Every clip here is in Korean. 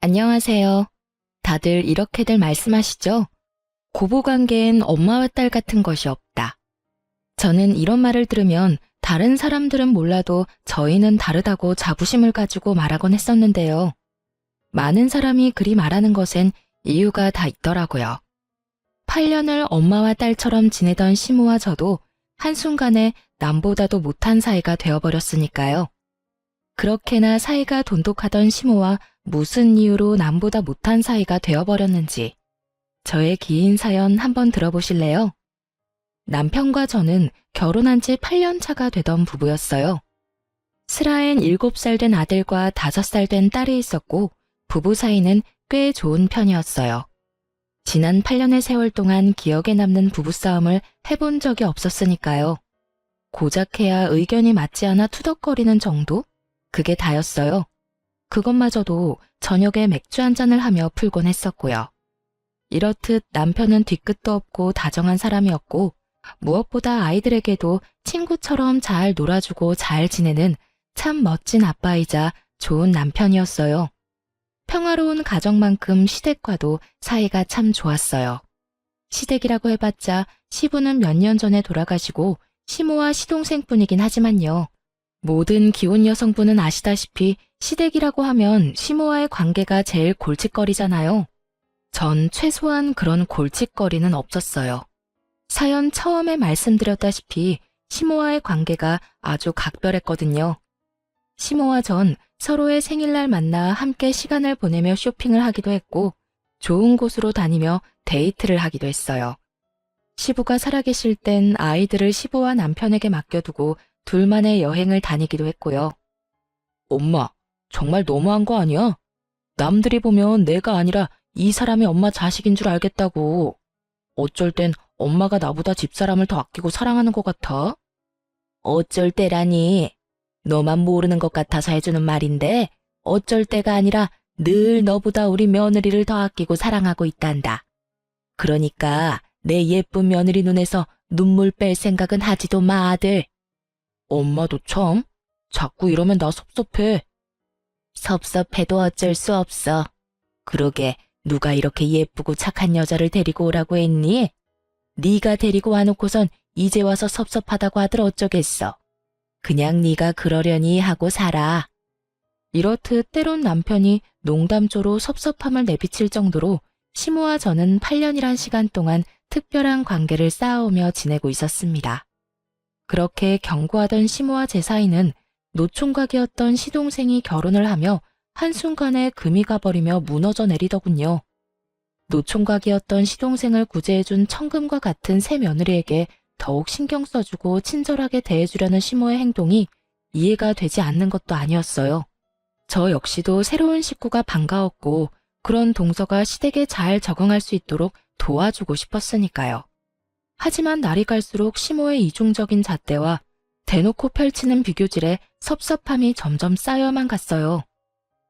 안녕하세요. 다들 이렇게들 말씀하시죠? 고부관계엔 엄마와 딸 같은 것이 없다. 저는 이런 말을 들으면 다른 사람들은 몰라도 저희는 다르다고 자부심을 가지고 말하곤 했었는데요. 많은 사람이 그리 말하는 것엔 이유가 다 있더라고요. 8년을 엄마와 딸처럼 지내던 시모와 저도 한순간에 남보다도 못한 사이가 되어버렸으니까요. 그렇게나 사이가 돈독하던 시모와 무슨 이유로 남보다 못한 사이가 되어버렸는지 저의 긴 사연 한번 들어보실래요? 남편과 저는 결혼한 지 8년 차가 되던 부부였어요. 슬아엔 7살 된 아들과 5살 된 딸이 있었고 부부 사이는 꽤 좋은 편이었어요. 지난 8년의 세월 동안 기억에 남는 부부싸움을 해본 적이 없었으니까요. 고작해야 의견이 맞지 않아 투덕거리는 정도? 그게 다였어요. 그것마저도 저녁에 맥주 한 잔을 하며 풀곤 했었고요. 이렇듯 남편은 뒤끝도 없고 다정한 사람이었고 무엇보다 아이들에게도 친구처럼 잘 놀아주고 잘 지내는 참 멋진 아빠이자 좋은 남편이었어요. 평화로운 가정만큼 시댁과도 사이가 참 좋았어요. 시댁이라고 해봤자 시부는 몇 년 전에 돌아가시고 시모와 시동생뿐이긴 하지만요. 모든 기혼 여성분은 아시다시피 시댁이라고 하면 시모와의 관계가 제일 골칫거리잖아요. 전 최소한 그런 골칫거리는 없었어요. 사연 처음에 말씀드렸다시피 시모와의 관계가 아주 각별했거든요. 시모와 전 서로의 생일날 만나 함께 시간을 보내며 쇼핑을 하기도 했고 좋은 곳으로 다니며 데이트를 하기도 했어요. 시부가 살아계실 땐 아이들을 시부와 남편에게 맡겨두고 둘만의 여행을 다니기도 했고요. 엄마, 정말 너무한 거 아니야? 남들이 보면 내가 아니라 이 사람이 엄마 자식인 줄 알겠다고. 어쩔 땐 엄마가 나보다 집사람을 더 아끼고 사랑하는 것 같아. 어쩔 때라니. 너만 모르는 것 같아서 해주는 말인데 어쩔 때가 아니라 늘 너보다 우리 며느리를 더 아끼고 사랑하고 있단다. 그러니까 내 예쁜 며느리 눈에서 눈물 뺄 생각은 하지도 마, 아들. 엄마도 참, 자꾸 이러면 나 섭섭해. 섭섭해도 어쩔 수 없어. 그러게 누가 이렇게 예쁘고 착한 여자를 데리고 오라고 했니? 네가 데리고 와놓고선 이제 와서 섭섭하다고 하들 어쩌겠어. 그냥 네가 그러려니 하고 살아. 이렇듯 때론 남편이 농담조로 섭섭함을 내비칠 정도로 시모와 저는 8년이란 시간 동안 특별한 관계를 쌓아오며 지내고 있었습니다. 그렇게 견고하던 시모와 제 사이는 노총각이었던 시동생이 결혼을 하며 한순간에 금이 가버리며 무너져 내리더군요. 노총각이었던 시동생을 구제해준 청금과 같은 새 며느리에게 더욱 신경 써주고 친절하게 대해주려는 시모의 행동이 이해가 되지 않는 것도 아니었어요. 저 역시도 새로운 식구가 반가웠고 그런 동서가 시댁에 잘 적응할 수 있도록 도와주고 싶었으니까요. 하지만 날이 갈수록 시모의 이중적인 잣대와 대놓고 펼치는 비교질에 섭섭함이 점점 쌓여만 갔어요.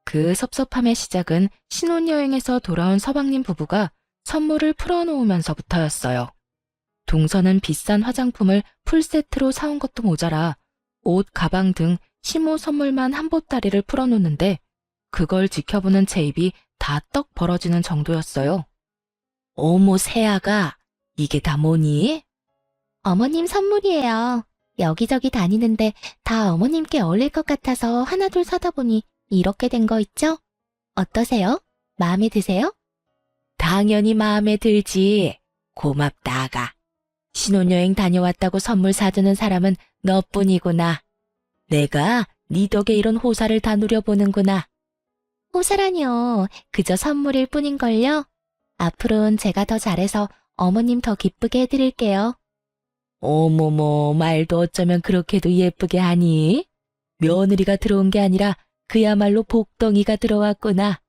그 섭섭함의 시작은 신혼여행에서 돌아온 서방님 부부가 선물을 풀어놓으면서부터였어요. 동서는 비싼 화장품을 풀세트로 사온 것도 모자라 옷, 가방 등 시모 선물만 한 보따리를 풀어놓는데 그걸 지켜보는 제 입이 다 떡 벌어지는 정도였어요. 어머 새아가 이게 다 뭐니? 어머님 선물이에요. 여기저기 다니는데 다 어머님께 어울릴 것 같아서 하나둘 사다 보니 이렇게 된 거 있죠? 어떠세요? 마음에 드세요? 당연히 마음에 들지. 고맙다, 아가. 신혼여행 다녀왔다고 선물 사주는 사람은 너뿐이구나. 내가 네 덕에 이런 호사를 다 누려보는구나. 호사라뇨. 그저 선물일 뿐인걸요. 앞으로는 제가 더 잘해서 어머님 더 기쁘게 해드릴게요. 어머머, 말도 어쩌면 그렇게도 예쁘게 하니? 며느리가 들어온 게 아니라 그야말로 복덩이가 들어왔구나.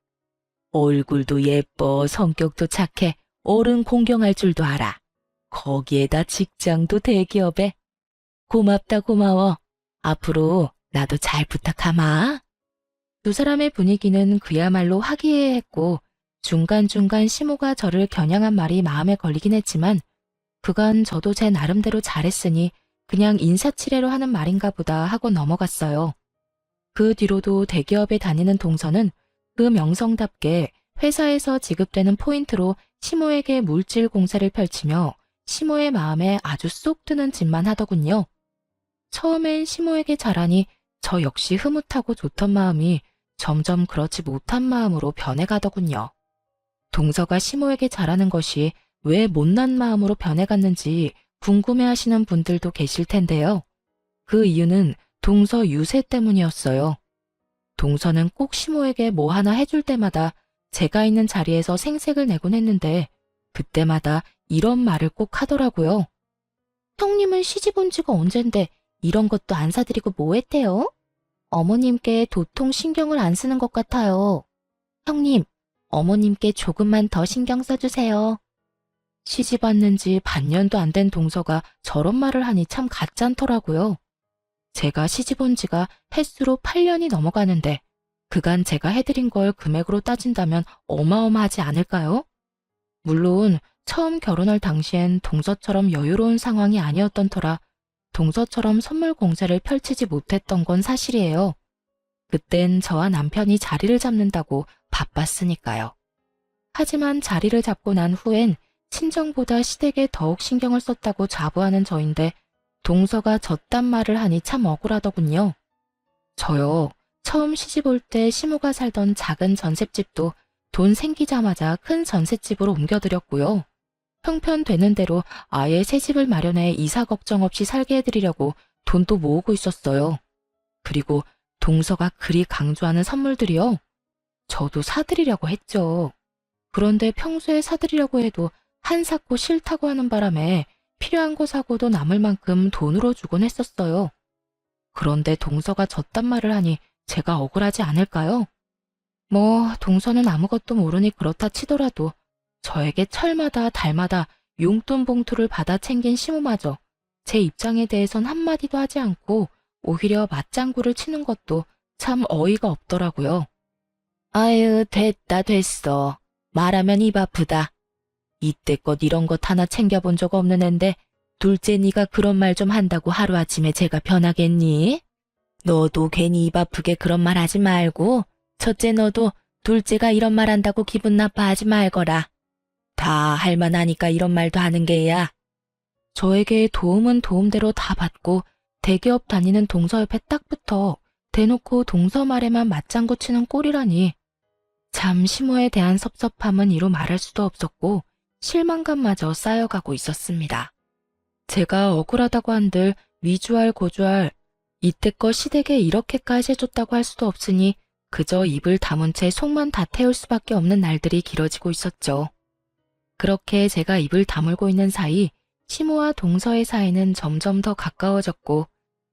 얼굴도 예뻐, 성격도 착해, 어른 공경할 줄도 알아. 거기에다 직장도 대기업에. 고맙다 고마워. 앞으로 나도 잘 부탁하마. 두 사람의 분위기는 그야말로 화기애애했고 중간중간 시모가 저를 겨냥한 말이 마음에 걸리긴 했지만 그간 저도 제 나름대로 잘했으니 그냥 인사치레로 하는 말인가 보다 하고 넘어갔어요. 그 뒤로도 대기업에 다니는 동서는 그 명성답게 회사에서 지급되는 포인트로 시모에게 물질 공세를 펼치며 시모의 마음에 아주 쏙 드는 짓만 하더군요. 처음엔 시모에게 잘하니 저 역시 흐뭇하고 좋던 마음이 점점 그렇지 못한 마음으로 변해가더군요. 동서가 시모에게 잘하는 것이 왜 못난 마음으로 변해갔는지 궁금해하시는 분들도 계실 텐데요. 그 이유는 동서 유세 때문이었어요. 동서는 꼭 시모에게 뭐 하나 해줄 때마다 제가 있는 자리에서 생색을 내곤 했는데 그때마다 이런 말을 꼭 하더라고요. 형님은 시집 온 지가 언젠데 이런 것도 안 사드리고 뭐 했대요? 어머님께 도통 신경을 안 쓰는 것 같아요. 형님, 어머님께 조금만 더 신경 써주세요. 시집 왔는 지 반년도 안 된 동서가 저런 말을 하니 참 가짠더라고요. 제가 시집 온 지가 햇수로 8년이 넘어가는데 그간 제가 해드린 걸 금액으로 따진다면 어마어마하지 않을까요? 물론 처음 결혼할 당시엔 동서처럼 여유로운 상황이 아니었던 터라 동서처럼 선물 공세를 펼치지 못했던 건 사실이에요. 그땐 저와 남편이 자리를 잡는다고 바빴으니까요. 하지만 자리를 잡고 난 후엔 친정보다 시댁에 더욱 신경을 썼다고 자부하는 저인데 동서가 저딴 말을 하니 참 억울하더군요. 저요, 처음 시집 올 때 시모가 살던 작은 전셋집도 돈 생기자마자 큰 전셋집으로 옮겨드렸고요. 형편되는 대로 아예 새 집을 마련해 이사 걱정 없이 살게 해드리려고 돈도 모으고 있었어요. 그리고 동서가 그리 강조하는 선물들이요. 저도 사드리려고 했죠. 그런데 평소에 사드리려고 해도 한 삭고 싫다고 하는 바람에 필요한 거 사고도 남을 만큼 돈으로 주곤 했었어요. 그런데 동서가 저딴 말을 하니 제가 억울하지 않을까요? 뭐 동서는 아무것도 모르니 그렇다 치더라도 저에게 철마다 달마다 용돈 봉투를 받아 챙긴 시모마저 제 입장에 대해선 한마디도 하지 않고 오히려 맞장구를 치는 것도 참 어이가 없더라고요. 아유, 됐어. 말하면 입 아프다. 이때껏 이런 것 하나 챙겨본 적 없는 앤데 둘째 네가 그런 말 좀 한다고 하루아침에 제가 변하겠니? 너도 괜히 입 아프게 그런 말 하지 말고 첫째 너도 둘째가 이런 말 한다고 기분 나빠하지 말거라. 다 할만하니까 이런 말도 하는 게야. 저에게 도움은 도움대로 다 받고 대기업 다니는 동서 옆에 딱 붙어 대놓고 동서 말에만 맞장구 치는 꼴이라니. 참 시모에 대한 섭섭함은 이루 말할 수도 없었고 실망감마저 쌓여가고 있었습니다. 제가 억울하다고 한들 위주할 고주할 이때껏 시댁에 이렇게까지 해줬다고 할 수도 없으니 그저 입을 다문 채 속만 다 태울 수밖에 없는 날들이 길어지고 있었죠. 그렇게 제가 입을 다물고 있는 사이 시모와 동서의 사이는 점점 더 가까워졌고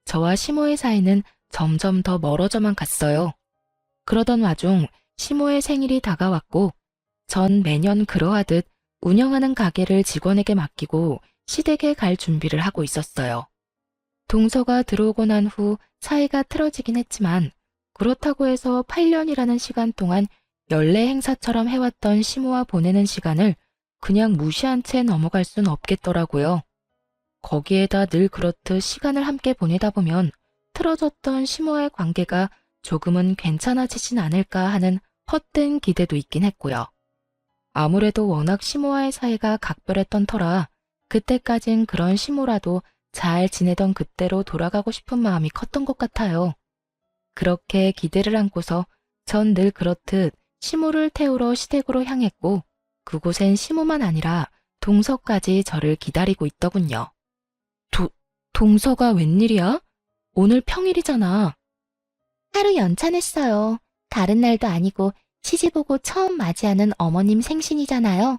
저와 시모의 사이는 점점 더 멀어져만 갔어요. 그러던 와중 시모의 생일이 다가왔고 전 매년 그러하듯 운영하는 가게를 직원에게 맡기고 시댁에 갈 준비를 하고 있었어요. 동서가 들어오고 난 후 사이가 틀어지긴 했지만 그렇다고 해서 8년이라는 시간 동안 연례 행사처럼 해왔던 시모와 보내는 시간을 그냥 무시한 채 넘어갈 순 없겠더라고요. 거기에다 늘 그렇듯 시간을 함께 보내다 보면 틀어졌던 시모와의 관계가 조금은 괜찮아지진 않을까 하는 헛된 기대도 있긴 했고요. 아무래도 워낙 시모와의 사이가 각별했던 터라 그때까진 그런 시모라도 잘 지내던 그때로 돌아가고 싶은 마음이 컸던 것 같아요. 그렇게 기대를 안고서 전 늘 그렇듯 시모를 태우러 시댁으로 향했고 그곳엔 시모만 아니라 동서까지 저를 기다리고 있더군요. 동서가 웬일이야? 오늘 평일이잖아. 하루 연차냈어요. 다른 날도 아니고 시집 오고 처음 맞이하는 어머님 생신이잖아요.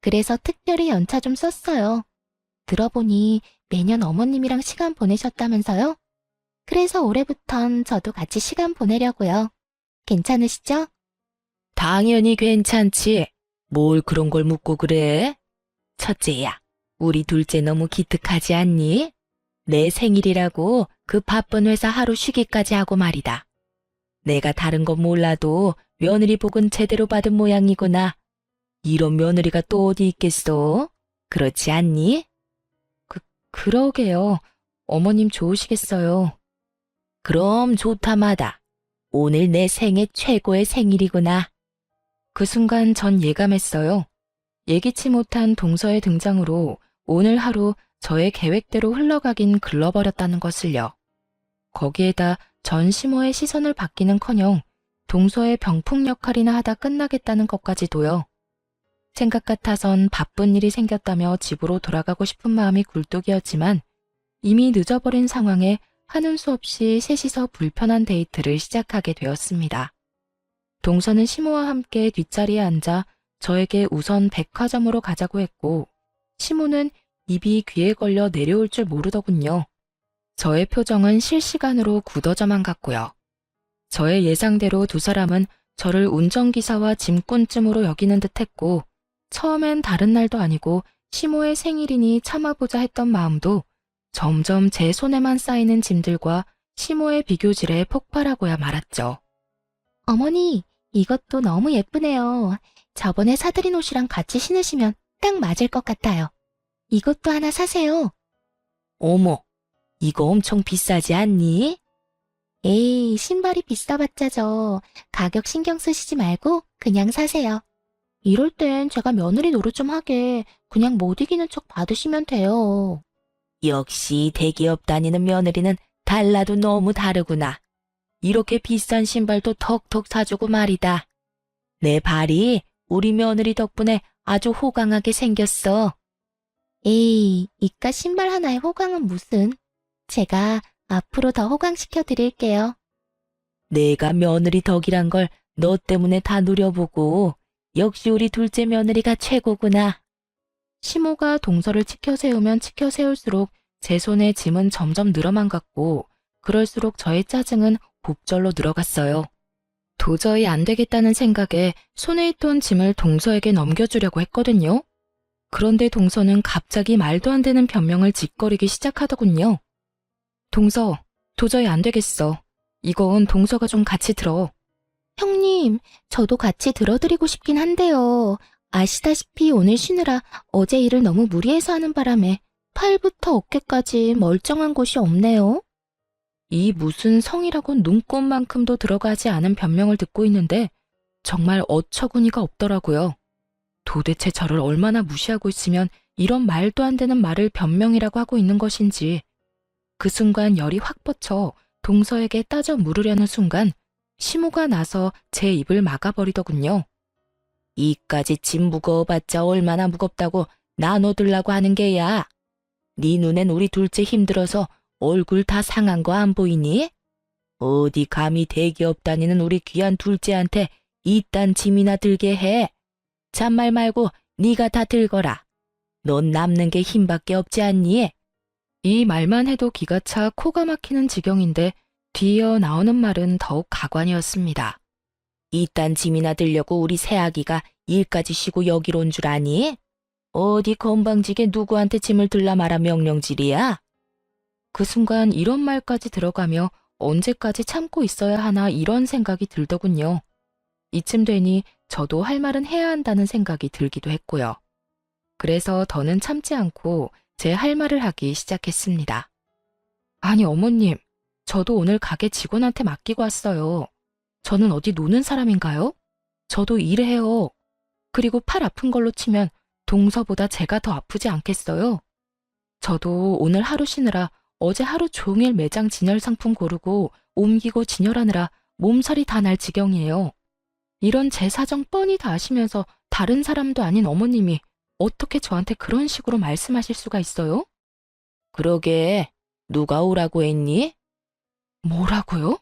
그래서 특별히 연차 좀 썼어요. 들어보니 매년 어머님이랑 시간 보내셨다면서요? 그래서 올해부턴 저도 같이 시간 보내려고요. 괜찮으시죠? 당연히 괜찮지. 뭘 그런 걸 묻고 그래? 첫째야, 우리 둘째 너무 기특하지 않니? 내 생일이라고 그 바쁜 회사 하루 쉬기까지 하고 말이다. 내가 다른 건 몰라도 며느리 복은 제대로 받은 모양이구나. 이런 며느리가 또 어디 있겠어? 그렇지 않니? 그러게요. 어머님 좋으시겠어요. 그럼 좋다마다. 오늘 내 생애 최고의 생일이구나. 그 순간 전 예감했어요. 예기치 못한 동서의 등장으로 오늘 하루 저의 계획대로 흘러가긴 글러버렸다는 것을요. 거기에다 전 시모의 시선을 받기는커녕 동서의 병풍 역할이나 하다 끝나겠다는 것까지도요. 생각 같아선 바쁜 일이 생겼다며 집으로 돌아가고 싶은 마음이 굴뚝이었지만 이미 늦어버린 상황에 하는 수 없이 셋이서 불편한 데이트를 시작하게 되었습니다. 동서는 시모와 함께 뒷자리에 앉아 저에게 우선 백화점으로 가자고 했고 시모는 입이 귀에 걸려 내려올 줄 모르더군요. 저의 표정은 실시간으로 굳어져만 갔고요. 저의 예상대로 두 사람은 저를 운전기사와 짐꾼쯤으로 여기는 듯했고 처음엔 다른 날도 아니고 시모의 생일이니 참아보자 했던 마음도 점점 제 손에만 쌓이는 짐들과 시모의 비교질에 폭발하고야 말았죠. 어머니, 이것도 너무 예쁘네요. 저번에 사드린 옷이랑 같이 신으시면 딱 맞을 것 같아요. 이것도 하나 사세요. 어머, 이거 엄청 비싸지 않니? 에이, 신발이 비싸봤자죠. 가격 신경 쓰시지 말고 그냥 사세요. 이럴 땐 제가 며느리 노릇 좀 하게 그냥 못 이기는 척 받으시면 돼요. 역시 대기업 다니는 며느리는 달라도 너무 다르구나. 이렇게 비싼 신발도 턱턱 사주고 말이다. 내 발이 우리 며느리 덕분에 아주 호강하게 생겼어. 에이, 이깟 신발 하나에 호강은 무슨. 제가 앞으로 더 호강시켜 드릴게요. 내가 며느리 덕이란 걸 너 때문에 다 누려보고 역시 우리 둘째 며느리가 최고구나. 시모가 동서를 치켜 세우면 치켜 세울수록 제 손에 짐은 점점 늘어만 갔고 그럴수록 저의 짜증은 곱절로 늘어갔어요. 도저히 안 되겠다는 생각에 손에 있던 짐을 동서에게 넘겨주려고 했거든요. 그런데 동서는 갑자기 말도 안 되는 변명을 짓거리기 시작하더군요. 동서, 도저히 안 되겠어. 이건 동서가 좀 같이 들어. 형님, 저도 같이 들어드리고 싶긴 한데요. 아시다시피 오늘 쉬느라 어제 일을 너무 무리해서 하는 바람에 팔부터 어깨까지 멀쩡한 곳이 없네요. 이 무슨 성이라고 눈꼽만큼도 들어가지 않은 변명을 듣고 있는데 정말 어처구니가 없더라고요. 도대체 저를 얼마나 무시하고 있으면 이런 말도 안 되는 말을 변명이라고 하고 있는 것인지. 그 순간 열이 확 뻗쳐 동서에게 따져 물으려는 순간 시모가 나서 제 입을 막아버리더군요. 이까지 짐 무거워봤자 얼마나 무겁다고 나눠들라고 하는 게야. 네 눈엔 우리 둘째 힘들어서 얼굴 다 상한 거 안 보이니? 어디 감히 대기업 다니는 우리 귀한 둘째한테 이딴 짐이나 들게 해. 잔말 말고 네가 다 들거라. 넌 남는 게 힘밖에 없지 않니? 이 말만 해도 기가 차 코가 막히는 지경인데 뒤이어 나오는 말은 더욱 가관이었습니다. 이딴 짐이나 들려고 우리 새아기가 일까지 쉬고 여기로 온 줄 아니? 어디 건방지게 누구한테 짐을 들라 마라 명령질이야? 그 순간 이런 말까지 들어가며 언제까지 참고 있어야 하나 이런 생각이 들더군요. 이쯤 되니 저도 할 말은 해야 한다는 생각이 들기도 했고요. 그래서 더는 참지 않고 제 할 말을 하기 시작했습니다. 아니 어머님, 저도 오늘 가게 직원한테 맡기고 왔어요. 저는 어디 노는 사람인가요? 저도 일해요. 그리고 팔 아픈 걸로 치면 동서보다 제가 더 아프지 않겠어요? 저도 오늘 하루 쉬느라 어제 하루 종일 매장 진열 상품 고르고 옮기고 진열하느라 몸살이 다 날 지경이에요. 이런 제 사정 뻔히 다 아시면서 다른 사람도 아닌 어머님이 어떻게 저한테 그런 식으로 말씀하실 수가 있어요? 그러게, 누가 오라고 했니? 뭐라고요?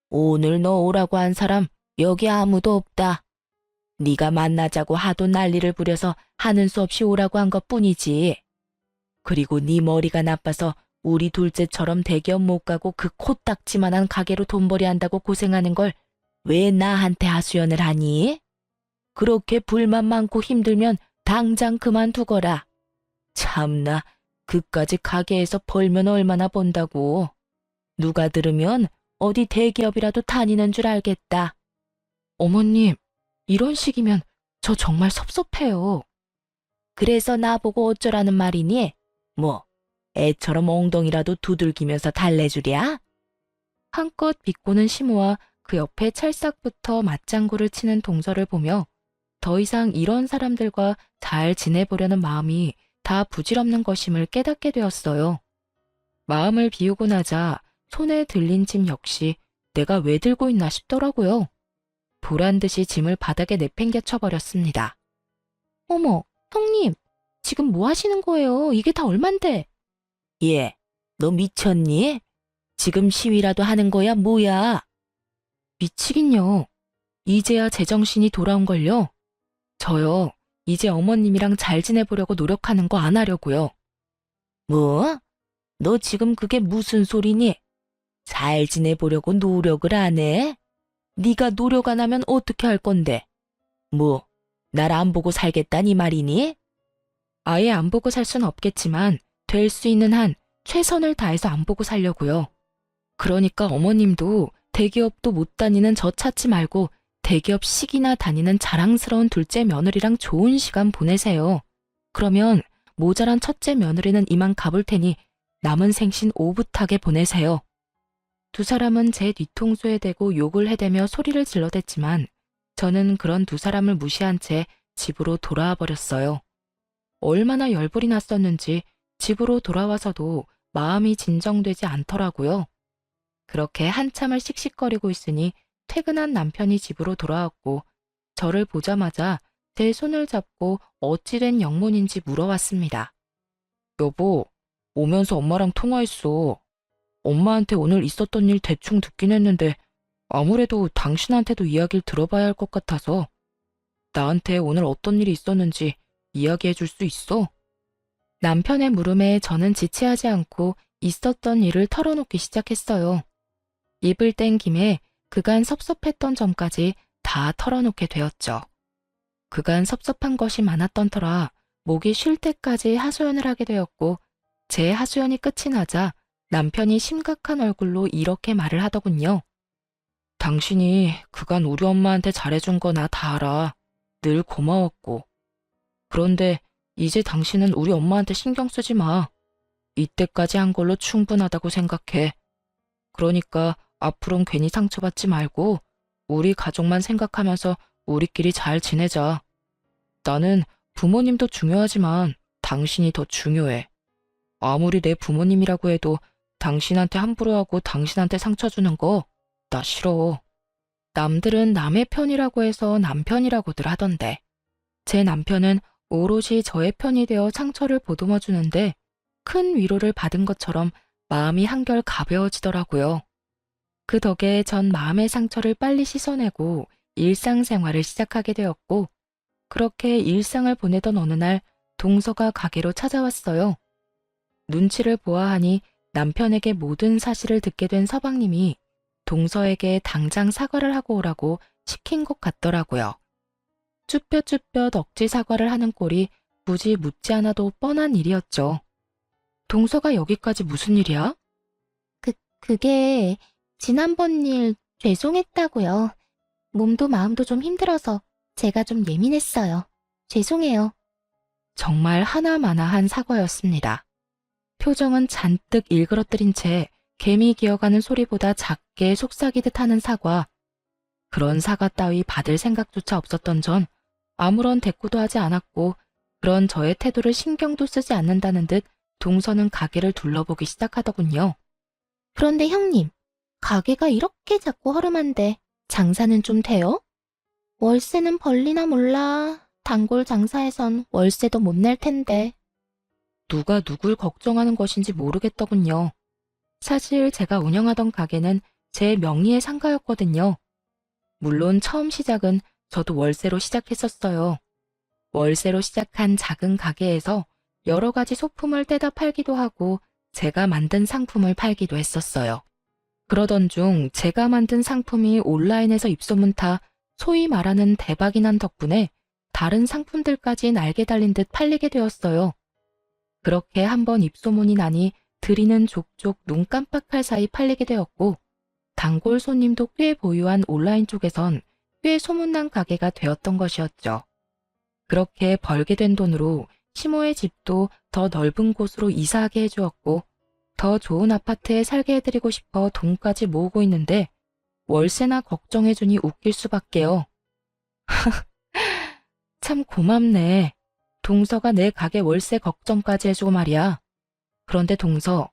오늘 너 오라고 한 사람 여기 아무도 없다. 네가 만나자고 하도 난리를 부려서 하는 수 없이 오라고 한 것뿐이지. 그리고 네 머리가 나빠서 우리 둘째처럼 대기업 못 가고 그 코딱지만한 가게로 돈벌이 한다고 고생하는 걸 왜 나한테 하소연을 하니? 그렇게 불만 많고 힘들면 당장 그만두거라. 참나, 그까지 가게에서 벌면 얼마나 번다고. 누가 들으면 어디 대기업이라도 다니는 줄 알겠다. 어머님, 이런 식이면 저 정말 섭섭해요. 그래서 나보고 어쩌라는 말이니? 뭐, 애처럼 엉덩이라도 두들기면서 달래주랴? 한껏 비꼬는 시모와 그 옆에 찰싹부터 맞장구를 치는 동서를 보며 더 이상 이런 사람들과 잘 지내보려는 마음이 다 부질없는 것임을 깨닫게 되었어요. 마음을 비우고 나자 손에 들린 짐 역시 내가 왜 들고 있나 싶더라고요. 보란듯이 짐을 바닥에 내팽개 쳐버렸습니다. 어머, 형님, 지금 뭐 하시는 거예요? 이게 다 얼만데? 얘, 너 미쳤니? 지금 시위라도 하는 거야, 뭐야? 미치긴요. 이제야 제정신이 돌아온걸요. 저요, 이제 어머님이랑 잘 지내보려고 노력하는 거 안 하려고요. 뭐? 너 지금 그게 무슨 소리니? 잘 지내보려고 노력을 안 해? 네가 노력 안 하면 어떻게 할 건데? 뭐, 날 안 보고 살겠다니 말이니? 아예 안 보고 살 순 없겠지만 될 수 있는 한 최선을 다해서 안 보고 살려고요. 그러니까 어머님도 대기업도 못 다니는 저 찾지 말고 대기업식이나 다니는 자랑스러운 둘째 며느리랑 좋은 시간 보내세요. 그러면 모자란 첫째 며느리는 이만 가볼 테니 남은 생신 오붓하게 보내세요. 두 사람은 제 뒤통수에 대고 욕을 해대며 소리를 질러댔지만 저는 그런 두 사람을 무시한 채 집으로 돌아와 버렸어요. 얼마나 열불이 났었는지 집으로 돌아와서도 마음이 진정되지 않더라고요. 그렇게 한참을 씩씩거리고 있으니 퇴근한 남편이 집으로 돌아왔고 저를 보자마자 제 손을 잡고 어찌된 영문인지 물어왔습니다. 여보, 오면서 엄마랑 통화했어. 엄마한테 오늘 있었던 일 대충 듣긴 했는데 아무래도 당신한테도 이야기를 들어봐야 할 것 같아서 나한테 오늘 어떤 일이 있었는지 이야기해 줄 수 있어? 남편의 물음에 저는 지체하지 않고 있었던 일을 털어놓기 시작했어요. 입을 뗀 김에 그간 섭섭했던 점까지 다 털어놓게 되었죠. 그간 섭섭한 것이 많았던 터라 목이 쉴 때까지 하소연을 하게 되었고 제 하소연이 끝이 나자 남편이 심각한 얼굴로 이렇게 말을 하더군요. 당신이 그간 우리 엄마한테 잘해준 거 나 다 알아. 늘 고마웠고. 그런데 이제 당신은 우리 엄마한테 신경 쓰지 마. 이때까지 한 걸로 충분하다고 생각해. 그러니까 앞으론 괜히 상처받지 말고 우리 가족만 생각하면서 우리끼리 잘 지내자. 나는 부모님도 중요하지만 당신이 더 중요해. 아무리 내 부모님이라고 해도 당신한테 함부로 하고 당신한테 상처 주는 거 나 싫어. 남들은 남의 편이라고 해서 남편이라고들 하던데 제 남편은 오롯이 저의 편이 되어 상처를 보듬어 주는데 큰 위로를 받은 것처럼 마음이 한결 가벼워지더라고요. 그 덕에 전 마음의 상처를 빨리 씻어내고 일상생활을 시작하게 되었고 그렇게 일상을 보내던 어느 날 동서가 가게로 찾아왔어요. 눈치를 보아하니 남편에게 모든 사실을 듣게 된 서방님이 동서에게 당장 사과를 하고 오라고 시킨 것 같더라고요. 쭈뼛쭈뼛 억지 사과를 하는 꼴이 굳이 묻지 않아도 뻔한 일이었죠. 동서가 여기까지 무슨 일이야? 그게 지난번 일 죄송했다고요. 몸도 마음도 좀 힘들어서 제가 좀 예민했어요. 죄송해요. 정말 하나마나한 사과였습니다. 표정은 잔뜩 일그러뜨린 채 개미 기어가는 소리보다 작게 속삭이듯 하는 사과. 그런 사과 따위 받을 생각조차 없었던 전 아무런 대꾸도 하지 않았고 그런 저의 태도를 신경도 쓰지 않는다는 듯 동서는 가게를 둘러보기 시작하더군요. 그런데 형님, 가게가 이렇게 작고 허름한데 장사는 좀 돼요? 월세는 벌리나 몰라. 단골 장사에선 월세도 못 낼 텐데. 누가 누굴 걱정하는 것인지 모르겠더군요. 사실 제가 운영하던 가게는 제 명의의 상가였거든요. 물론 처음 시작은 저도 월세로 시작했었어요. 월세로 시작한 작은 가게에서 여러 가지 소품을 떼다 팔기도 하고 제가 만든 상품을 팔기도 했었어요. 그러던 중 제가 만든 상품이 온라인에서 입소문 타 소위 말하는 대박이 난 덕분에 다른 상품들까지 날개 달린 듯 팔리게 되었어요. 그렇게 한번 입소문이 나니 드리는 족족 눈 깜빡할 사이 팔리게 되었고 단골 손님도 꽤 보유한 온라인 쪽에선 꽤 소문난 가게가 되었던 것이었죠. 그렇게 벌게 된 돈으로 시모의 집도 더 넓은 곳으로 이사하게 해주었고 더 좋은 아파트에 살게 해드리고 싶어 돈까지 모으고 있는데 월세나 걱정해주니 웃길 수밖에요. 참 고맙네. 동서가 내 가게 월세 걱정까지 해주고 말이야. 그런데 동서,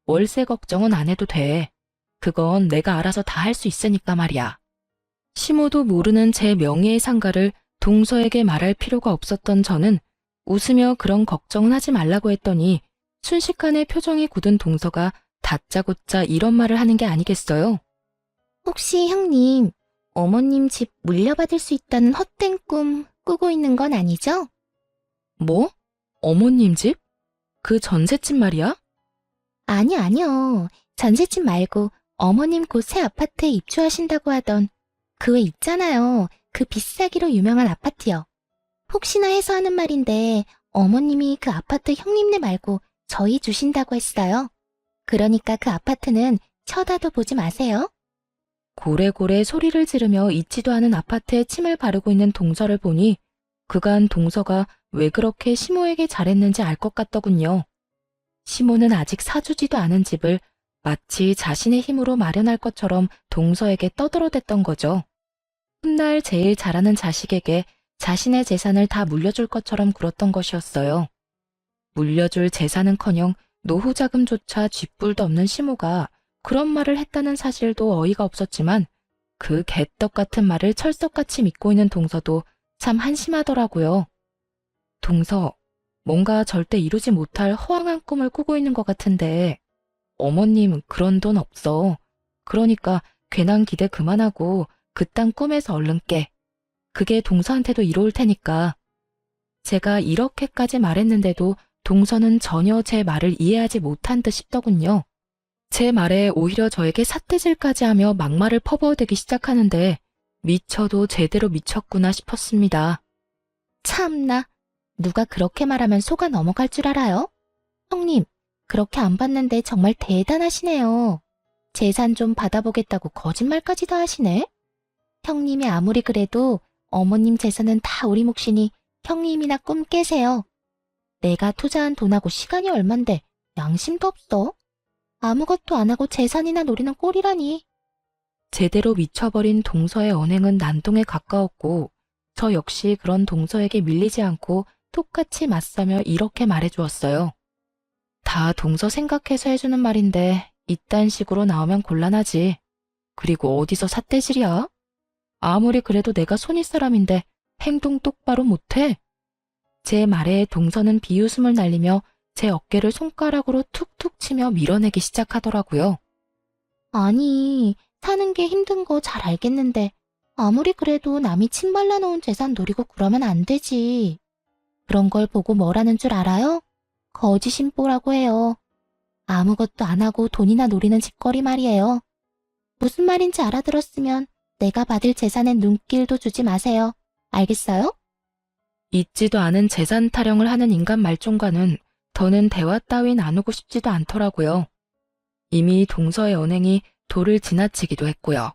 월세 걱정은 안 해도 돼. 그건 내가 알아서 다 할 수 있으니까 말이야. 시모도 모르는 제 명예의 상가를 동서에게 말할 필요가 없었던 저는 웃으며 그런 걱정은 하지 말라고 했더니 순식간에 표정이 굳은 동서가 다짜고짜 이런 말을 하는 게 아니겠어요? 혹시 형님, 어머님 집 물려받을 수 있다는 헛된 꿈 꾸고 있는 건 아니죠? 뭐? 어머님 집? 그 전셋집 말이야? 아니요. 전셋집 말고 어머님 곧 새 아파트에 입주하신다고 하던 그 왜 있잖아요. 그 비싸기로 유명한 아파트요. 혹시나 해서 하는 말인데 어머님이 그 아파트 형님네 말고 저희 주신다고 했어요. 그러니까 그 아파트는 쳐다도 보지 마세요. 고래고래 소리를 지르며 있지도 않은 아파트에 침을 바르고 있는 동서를 보니 그간 동서가 왜 그렇게 시모에게 잘했는지 알 것 같더군요. 시모는 아직 사주지도 않은 집을 마치 자신의 힘으로 마련할 것처럼 동서에게 떠들어댔던 거죠. 훗날 제일 잘하는 자식에게 자신의 재산을 다 물려줄 것처럼 굴었던 것이었어요. 물려줄 재산은커녕 노후 자금조차 쥐뿔도 없는 시모가 그런 말을 했다는 사실도 어이가 없었지만 그 개떡 같은 말을 철석같이 믿고 있는 동서도 참 한심하더라고요. 동서, 뭔가 절대 이루지 못할 허황한 꿈을 꾸고 있는 것 같은데 어머님 그런 돈 없어. 그러니까 괜한 기대 그만하고 그딴 꿈에서 얼른 깨. 그게 동서한테도 이로울 테니까. 제가 이렇게까지 말했는데도 동서는 전혀 제 말을 이해하지 못한 듯 싶더군요. 제 말에 오히려 저에게 삿대질까지 하며 막말을 퍼부어대기 시작하는데 미쳐도 제대로 미쳤구나 싶었습니다. 참나, 누가 그렇게 말하면 속아 넘어갈 줄 알아요? 형님, 그렇게 안 받는데 정말 대단하시네요. 재산 좀 받아보겠다고 거짓말까지 다 하시네? 형님이 아무리 그래도 어머님 재산은 다 우리 몫이니 형님이나 꿈 깨세요. 내가 투자한 돈하고 시간이 얼만데 양심도 없어. 아무것도 안 하고 재산이나 노리는 꼴이라니. 제대로 미쳐버린 동서의 언행은 난동에 가까웠고 저 역시 그런 동서에게 밀리지 않고 똑같이 맞서며 이렇게 말해주었어요. 다 동서 생각해서 해주는 말인데 이딴 식으로 나오면 곤란하지. 그리고 어디서 삿대질이야? 아무리 그래도 내가 손윗 사람인데 행동 똑바로 못해? 제 말에 동서는 비웃음을 날리며 제 어깨를 손가락으로 툭툭 치며 밀어내기 시작하더라고요. 아니, 사는 게 힘든 거 잘 알겠는데 아무리 그래도 남이 침 발라놓은 재산 노리고 그러면 안 되지. 그런 걸 보고 뭐라는 줄 알아요? 거지심보라고 해요. 아무것도 안 하고 돈이나 노리는 짓거리 말이에요. 무슨 말인지 알아들었으면 내가 받을 재산엔 눈길도 주지 마세요. 알겠어요? 있지도 않은 재산 타령을 하는 인간 말종과는 더는 대화 따위 나누고 싶지도 않더라고요. 이미 동서의 언행이 도를 지나치기도 했고요.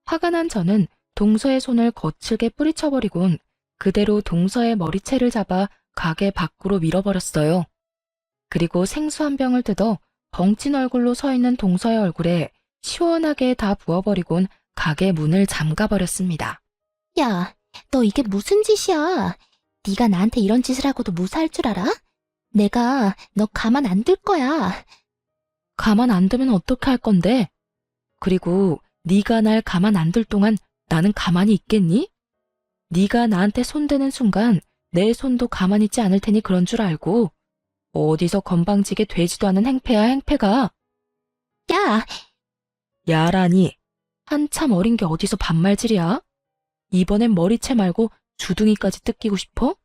화가 난 저는 동서의 손을 거칠게 뿌리쳐버리곤 그대로 동서의 머리채를 잡아 가게 밖으로 밀어버렸어요. 그리고 생수 한 병을 뜯어 벙찐 얼굴로 서 있는 동서의 얼굴에 시원하게 다 부어버리곤 가게 문을 잠가버렸습니다. 야, 너 이게 무슨 짓이야? 네가 나한테 이런 짓을 하고도 무사할 줄 알아? 내가 너 가만 안 둘 거야. 가만 안 두면 어떻게 할 건데? 그리고 네가 날 가만 안 둘 동안 나는 가만히 있겠니? 네가 나한테 손대는 순간 내 손도 가만히 있지 않을 테니 그런 줄 알고 어디서 건방지게 되지도 않은 행패야 행패가. 야, 야라니 한참 어린 게 어디서 반말질이야? 이번엔 머리채 말고 주둥이까지 뜯기고 싶어?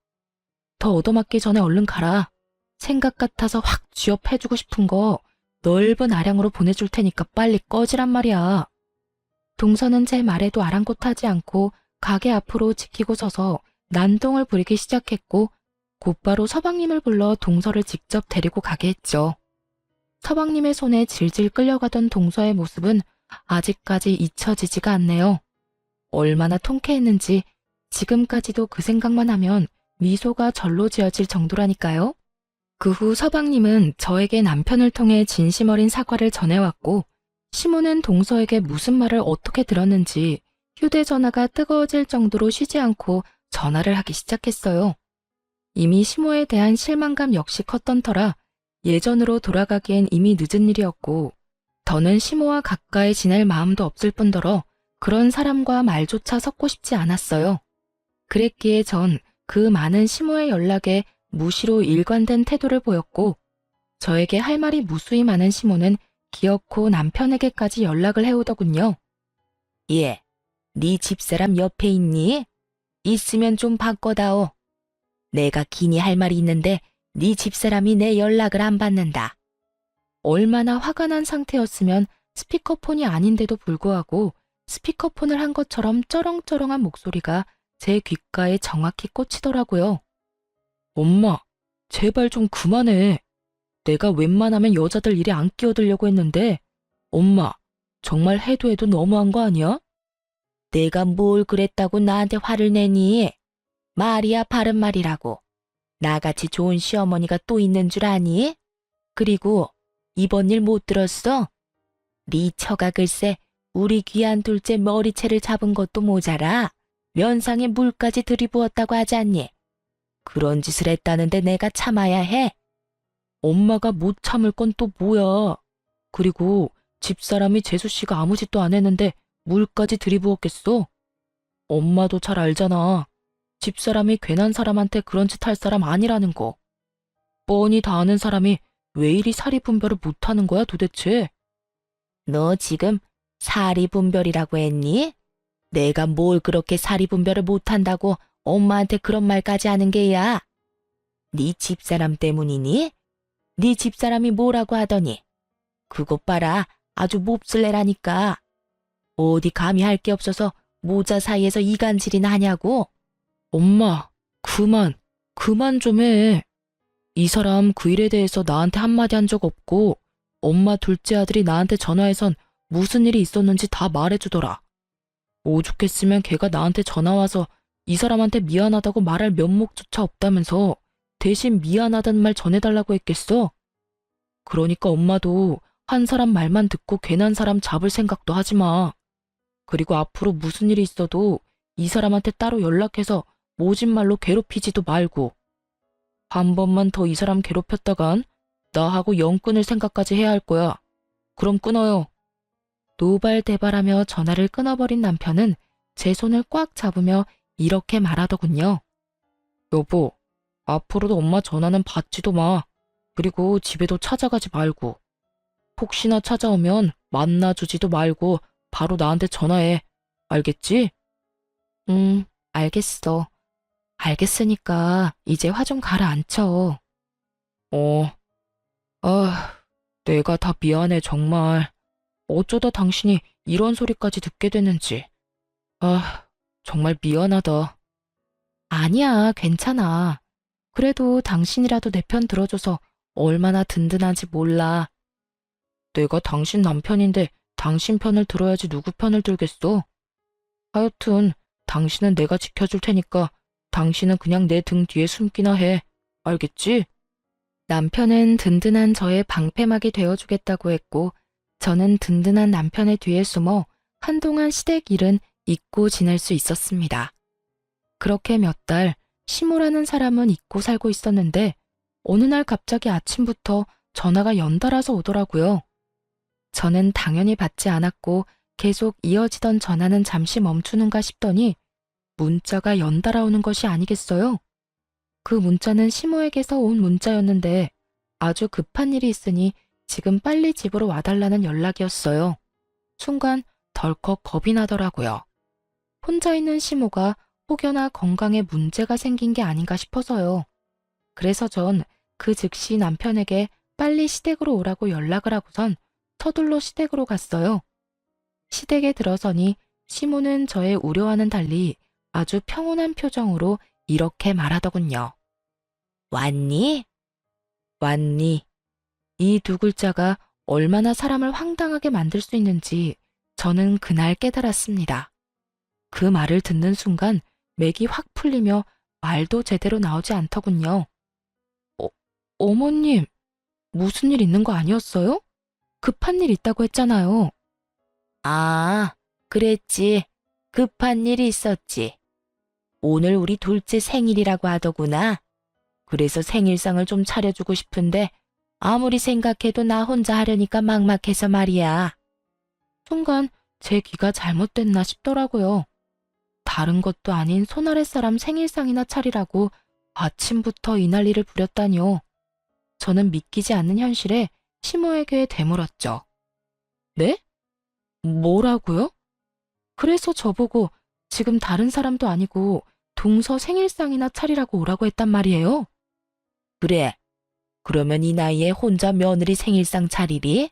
더 얻어맞기 전에 얼른 가라. 생각 같아서 확 쥐업해주고 싶은 거 넓은 아량으로 보내줄 테니까 빨리 꺼지란 말이야. 동서는 제 말에도 아랑곳하지 않고 가게 앞으로 지키고 서서 난동을 부리기 시작했고 곧바로 서방님을 불러 동서를 직접 데리고 가게 했죠. 서방님의 손에 질질 끌려가던 동서의 모습은 아직까지 잊혀지지가 않네요. 얼마나 통쾌했는지 지금까지도 그 생각만 하면 미소가 절로 지어질 정도라니까요. 그 후 서방님은 저에게 남편을 통해 진심 어린 사과를 전해왔고 시모는 동서에게 무슨 말을 어떻게 들었는지 휴대전화가 뜨거워질 정도로 쉬지 않고 전화를 하기 시작했어요. 이미 시모에 대한 실망감 역시 컸던 터라 예전으로 돌아가기엔 이미 늦은 일이었고 더는 시모와 가까이 지낼 마음도 없을 뿐더러 그런 사람과 말조차 섞고 싶지 않았어요. 그랬기에 전 그 많은 시모의 연락에 무시로 일관된 태도를 보였고 저에게 할 말이 무수히 많은 시모는 기어코 남편에게까지 연락을 해오더군요. 예, 네 집사람 옆에 있니? 있으면 좀 바꿔다오. 내가 기니 할 말이 있는데 네 집사람이 내 연락을 안 받는다. 얼마나 화가 난 상태였으면 스피커폰이 아닌데도 불구하고 스피커폰을 한 것처럼 쩌렁쩌렁한 목소리가 제 귓가에 정확히 꽂히더라고요. 엄마, 제발 좀 그만해. 내가 웬만하면 여자들 일에 안 끼어들려고 했는데 엄마, 정말 해도 해도 너무한 거 아니야? 내가 뭘 그랬다고 나한테 화를 내니? 말이야 바른 말이라고. 나같이 좋은 시어머니가 또 있는 줄 아니? 그리고 이번 일 못 들었어? 네 처가 글쎄 우리 귀한 둘째 머리채를 잡은 것도 모자라 면상에 물까지 들이부었다고 하지 않니? 그런 짓을 했다는데 내가 참아야 해? 엄마가 못 참을 건 또 뭐야. 그리고 집사람이 재수씨가 아무 짓도 안 했는데 물까지 들이부었겠어? 엄마도 잘 알잖아. 집사람이 괜한 사람한테 그런 짓 할 사람 아니라는 거. 뻔히 다 아는 사람이 왜 이리 사리 분별을 못하는 거야 도대체? 너 지금 사리분별이라고 했니? 내가 뭘 그렇게 사리분별을 못한다고 엄마한테 그런 말까지 하는 게야? 네 집사람 때문이니? 네 집사람이 뭐라고 하더니? 그것 봐라, 아주 몹쓸래라니까. 어디 감히 할 게 없어서 모자 사이에서 이간질이나 하냐고? 엄마, 그만 좀 해. 이 사람 그 일에 대해서 나한테 한마디 한 적 없고 엄마 둘째 아들이 나한테 전화해선 무슨 일이 있었는지 다 말해주더라. 오죽했으면 걔가 나한테 전화와서 이 사람한테 미안하다고 말할 면목조차 없다면서 대신 미안하다는 말 전해달라고 했겠어? 그러니까 엄마도 한 사람 말만 듣고 괜한 사람 잡을 생각도 하지 마. 그리고 앞으로 무슨 일이 있어도 이 사람한테 따로 연락해서 모진 말로 괴롭히지도 말고. 한 번만 더 이 사람 괴롭혔다간 나하고 영 끊을 생각까지 해야 할 거야. 그럼 끊어요. 노발대발하며 전화를 끊어버린 남편은 제 손을 꽉 잡으며 이렇게 말하더군요. 여보, 앞으로도 엄마 전화는 받지도 마. 그리고 집에도 찾아가지 말고. 혹시나 찾아오면 만나주지도 말고 바로 나한테 전화해. 알겠지? 알겠어. 알겠으니까 이제 화 좀 가라앉혀. 내가 다 미안해 정말. 어쩌다 당신이 이런 소리까지 듣게 됐는지. 정말 미안하다. 아니야, 괜찮아. 그래도 당신이라도 내 편 들어줘서 얼마나 든든한지 몰라. 내가 당신 남편인데 당신 편을 들어야지 누구 편을 들겠어? 하여튼 당신은 내가 지켜줄 테니까 당신은 그냥 내 등 뒤에 숨기나 해. 알겠지? 남편은 든든한 저의 방패막이 되어주겠다고 했고 저는 든든한 남편의 뒤에 숨어 한동안 시댁 일은 잊고 지낼 수 있었습니다. 그렇게 몇 달 시모라는 사람은 잊고 살고 있었는데 어느 날 갑자기 아침부터 전화가 연달아서 오더라고요. 저는 당연히 받지 않았고 계속 이어지던 전화는 잠시 멈추는가 싶더니 문자가 연달아 오는 것이 아니겠어요? 그 문자는 시모에게서 온 문자였는데 아주 급한 일이 있으니 지금 빨리 집으로 와달라는 연락이었어요. 순간 덜컥 겁이 나더라고요. 혼자 있는 시모가 혹여나 건강에 문제가 생긴 게 아닌가 싶어서요. 그래서 전 그 즉시 남편에게 빨리 시댁으로 오라고 연락을 하고선 서둘러 시댁으로 갔어요. 시댁에 들어서니 시모는 저의 우려와는 달리 아주 평온한 표정으로 이렇게 말하더군요. 왔니? 왔니? 이 두 글자가 얼마나 사람을 황당하게 만들 수 있는지 저는 그날 깨달았습니다. 그 말을 듣는 순간 맥이 확 풀리며 말도 제대로 나오지 않더군요. 어머님, 무슨 일 있는 거 아니었어요? 급한 일 있다고 했잖아요. 아, 그랬지. 급한 일이 있었지. 오늘 우리 둘째 생일이라고 하더구나. 그래서 생일상을 좀 차려주고 싶은데 아무리 생각해도 나 혼자 하려니까 막막해서 말이야. 순간 제 귀가 잘못됐나 싶더라고요. 다른 것도 아닌 손아랫 사람 생일상이나 차리라고 아침부터 이 난리를 부렸다니요. 저는 믿기지 않는 현실에 시모에게 되물었죠. 네? 뭐라고요? 그래서 저보고 지금 다른 사람도 아니고 동서 생일상이나 차리라고 오라고 했단 말이에요. 그래. 그러면 이 나이에 혼자 며느리 생일상 차리리?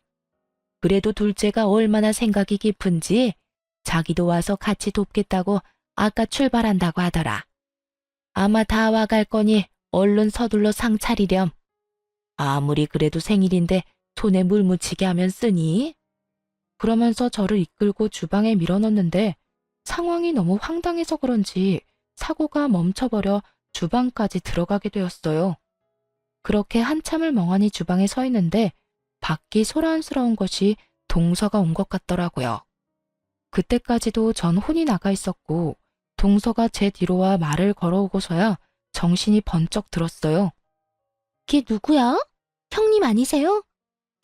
그래도 둘째가 얼마나 생각이 깊은지 자기도 와서 같이 돕겠다고 아까 출발한다고 하더라. 아마 다 와갈 거니 얼른 서둘러 상 차리렴. 아무리 그래도 생일인데 손에 물 묻히게 하면 쓰니? 그러면서 저를 이끌고 주방에 밀어넣는데 상황이 너무 황당해서 그런지 사고가 멈춰버려 주방까지 들어가게 되었어요. 그렇게 한참을 멍하니 주방에 서 있는데 밖이 소란스러운 것이 동서가 온 것 같더라고요. 그때까지도 전 혼이 나가 있었고 동서가 제 뒤로 와 말을 걸어오고서야 정신이 번쩍 들었어요. 걔 누구야? 형님 아니세요?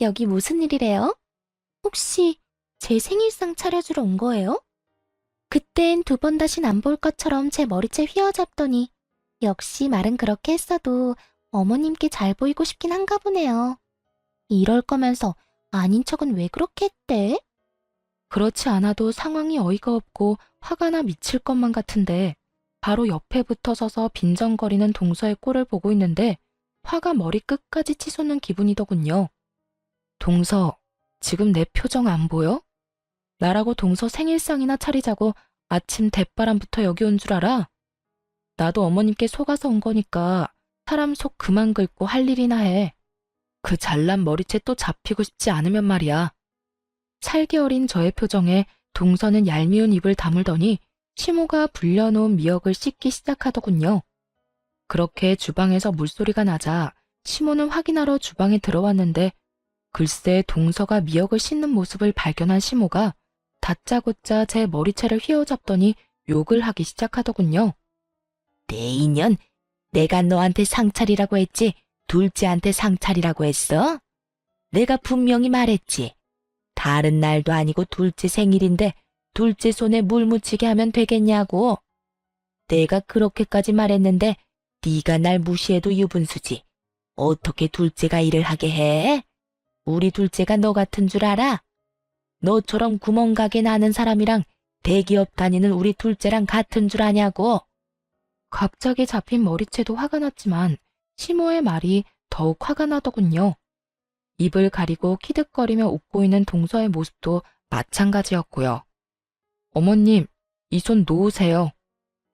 여기 무슨 일이래요? 혹시 제 생일상 차려주러 온 거예요? 그땐 두 번 다신 안 볼 것처럼 제 머리채 휘어잡더니 역시 말은 그렇게 했어도 어머님께 잘 보이고 싶긴 한가 보네요. 이럴 거면서 아닌 척은 왜 그렇게 했대? 그렇지 않아도 상황이 어이가 없고 화가 나 미칠 것만 같은데 바로 옆에 붙어 서서 빈정거리는 동서의 꼴을 보고 있는데 화가 머리 끝까지 치솟는 기분이더군요. 동서, 지금 내 표정 안 보여? 나라고 동서 생일상이나 차리자고 아침 대바람부터 여기 온 줄 알아? 나도 어머님께 속아서 온 거니까 사람 속 그만 긁고 할 일이나 해. 그 잘난 머리채 또 잡히고 싶지 않으면 말이야. 살기 어린 저의 표정에 동서는 얄미운 입을 다물더니 시모가 불려놓은 미역을 씻기 시작하더군요. 그렇게 주방에서 물소리가 나자 시모는 확인하러 주방에 들어왔는데 글쎄 동서가 미역을 씻는 모습을 발견한 시모가 다짜고짜 제 머리채를 휘어잡더니 욕을 하기 시작하더군요. 내 인연, 내가 너한테 상 차리라고 했지 둘째한테 상 차리라고 했어? 내가 분명히 말했지. 다른 날도 아니고 둘째 생일인데 둘째 손에 물 묻히게 하면 되겠냐고. 내가 그렇게까지 말했는데 네가 날 무시해도 유분수지. 어떻게 둘째가 일을 하게 해? 우리 둘째가 너 같은 줄 알아? 너처럼 구멍가게 나는 사람이랑 대기업 다니는 우리 둘째랑 같은 줄 아냐고. 갑자기 잡힌 머리채도 화가 났지만 시모의 말이 더욱 화가 나더군요. 입을 가리고 키득거리며 웃고 있는 동서의 모습도 마찬가지였고요. 어머님, 이 손 놓으세요.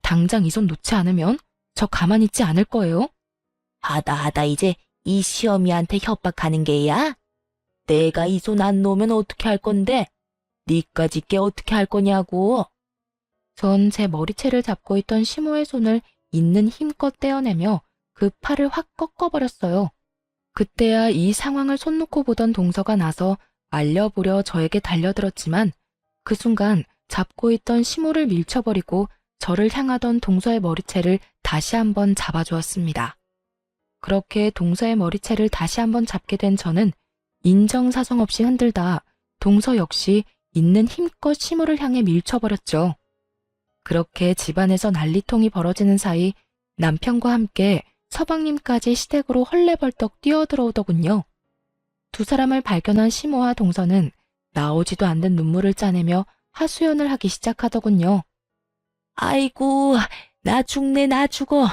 당장 이 손 놓지 않으면 저 가만히 있지 않을 거예요. 하다 이제 이 시어미한테 협박하는 게야? 내가 이 손 안 놓으면 어떻게 할 건데? 니까짓 게 어떻게 할 거냐고. 전 제 머리채를 잡고 있던 시모의 손을 있는 힘껏 떼어내며 그 팔을 확 꺾어버렸어요. 그때야 이 상황을 손 놓고 보던 동서가 나서 알려보려 저에게 달려들었지만 그 순간 잡고 있던 시모를 밀쳐버리고 저를 향하던 동서의 머리채를 다시 한번 잡아주었습니다. 그렇게 동서의 머리채를 다시 한번 잡게 된 저는 인정사정 없이 흔들다 동서 역시 있는 힘껏 시모를 향해 밀쳐버렸죠. 그렇게 집안에서 난리통이 벌어지는 사이 남편과 함께 서방님까지 시댁으로 헐레벌떡 뛰어들어오더군요. 두 사람을 발견한 시모와 동서는 나오지도 않는 눈물을 짜내며 하소연을 하기 시작하더군요. 아이고, 나 죽네, 나 죽어.